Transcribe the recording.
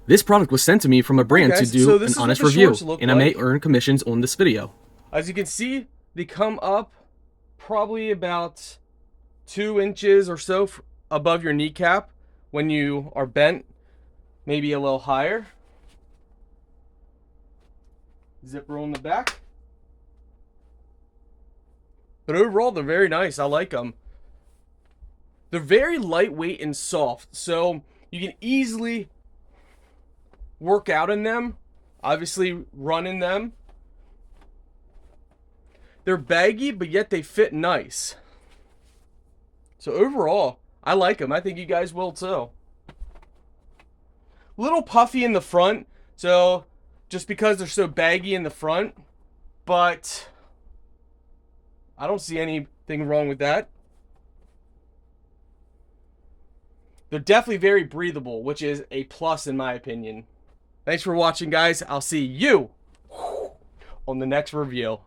This product was sent to me from a brand Alright, to guys, do so this an is what honest the review, shorts look and I may like. earn commissions on this video. As you can see, they come up probably about 2 inches or so above your kneecap when you are bent, maybe a little higher. Zipper on the back. But overall, they're very nice. I like them. They're very lightweight and soft, so you can easily work out in them. Obviously, run in them. They're baggy, but yet they fit nice. So overall, I like them. I think you guys will too. Little puffy in the front, so just because they're so baggy in the front, but I don't see anything wrong with that. They're definitely very breathable, which is a plus in my opinion. Thanks for watching, guys. I'll see you on the next review.